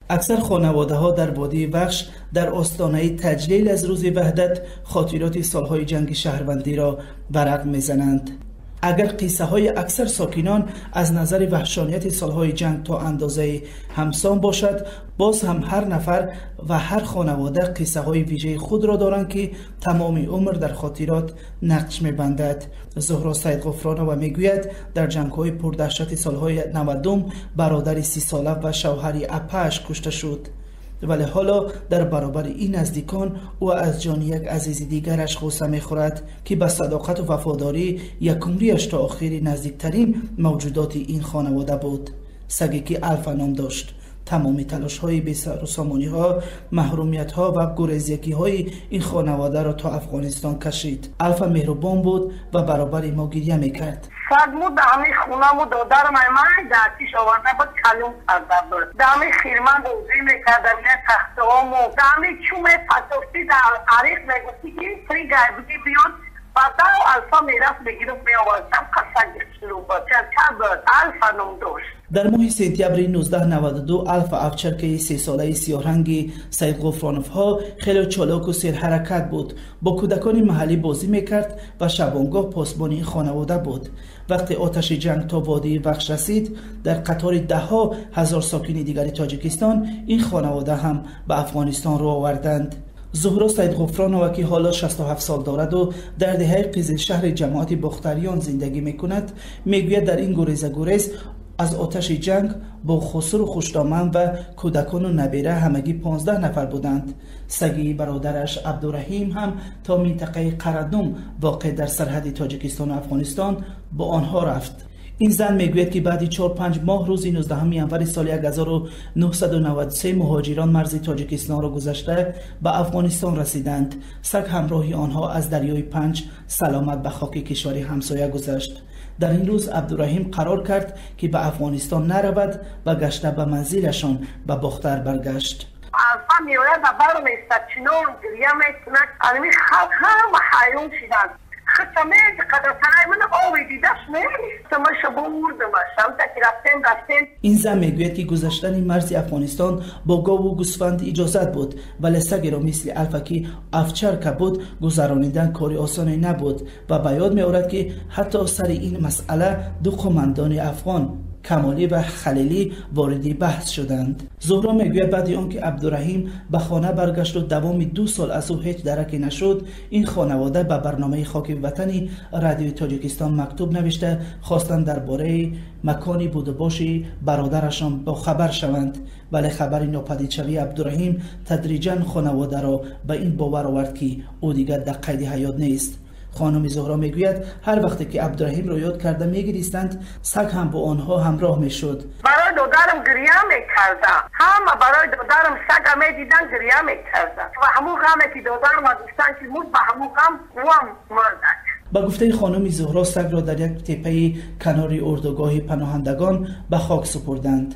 اکثر خانواده ها در وادی وخش در آستانه تجلیل از روز وحدت خاطرات سالهای جنگ شهروندی را ورق میزنند. اگر قصه های اکثر ساکنان از نظر وحشانیت سالهای جنگ تا اندازه همسان باشد، باز هم هر نفر و هر خانواده قصه های ویژه خود را دارند که تمام عمر در خاطرات نقش می‌بندد. زهرا سیدغفرانова میگوید در جنگ های پردهشت سالهای 90 برادر 30 ساله و شوهری اپاش کشته شد، ولی حالا در برابر این نزدیکان او از جان یک عزیز دیگرش غصه می‌خورد که به صداقت و وفاداری یک عمریش تا آخر نزدیکترین موجودات این خانواده بود. سگی که الفا نام داشت. تمامی تلاش های بی‌سر و سامانی ها، محرومیت ها و گریزیکی های این خانواده را تا افغانستان کشید. الفا مهربان بود و برابر ما گریه میکرد. سگمو دامی خونمو دادر مایمای دستیش آورده بود کلوم کرده بود. دامی خیرمن بوزی میکرده نه تخته همو دامی چومه پتوفتی در عریق میگوستی که سری گربگی بیاد بعد الفا میرفت بگیرم میآوردم قصد شروع بود. چه بود الفا نام داشت. در ماه سپتامبر 1992 الفا افچر که 3 ساله سیاه رنگی سیدغفرانوف ها خیلی چالاک و سرحرکت بود. با کودکان محلی بازی میکرد و شبانگاه پاسبانی خانواده بود. وقتی آتش جنگ تا وادی وخش رسید، در قطار ده‌ها هزار ساکن دیگر تاجیکستان این خانواده هم به افغانستان رو آوردند. زهرا سیدغفرانова که حالا 67 سال دارد و در دهه قزل شهر جماعت باختریان زندگی میکند، میگوید در این گریز از آتش جنگ با خسر و خوشدامن و کودکان و نبیره همگی 15 نفر بودند. سگی برادرش عبدالرحیم هم تا منطقه قردوم واقع در سرحد تاجیکستان و افغانستان با آنها رفت. این زن میگوید که بعد 4-5 ماه روز 19 ینور سال 1993 مهاجران مرز تاجیکستان را گذشته به افغانستان رسیدند. سگ همراهی آنها از دریای پنج سلامت به خاک کشور همسایه گذشت. در این روز عبدالرحیم قرار کرد که به افغانستان نرود و گشته به منزلشان به باختر برگشت. الفا میوید و برمیستد چنون گریه میکند علمی خلق هم حیرون شدند. خطمه قدرتنای من آوی دیدش نیست تماشا بردمش هم تکی رفتیم. این زن میگوید که گذشتن مرز افغانستان با گاو و گوسفند اجازت بود، ولی سگی را مثل الفا که افچر که بود گذرانیدن کاری آسانی نبود و به یاد میآورد که حتی سر این مسئله دو قماندان افغان کمالی و خلیلی واردی بحث شدند. زهرا میگوید بعد آنکه عبدالرحیم به خانه برگشت و دوام 2 سال از او هیچ درکی نشد، این خانواده به برنامه خاک وطنی رادیوی تاجیکستان مکتوب نوشته خواستند درباره مکانی بود و باشی برادرشان با خبر شوند، ولی خبر ناپدید شوی عبدالرحیم تدریجا خانواده را به این باور آورد که او دیگر در قید حیات نیست. خانم زهرا میگوید هر وقتی که عبدالرحیم را یاد کرده میگریستند، سگ هم با آنها همراه میشد. برای دادرم گریه میکردم، همه برای دادرم سگ میدیدن گریه میکردن و همون غمه که دادرم داشتن که مود به همون غم قوام مردن. با گفته خانم زهرا سگ را در یک تپه کنار اردوگاه پناهندگان به خاک سپردند.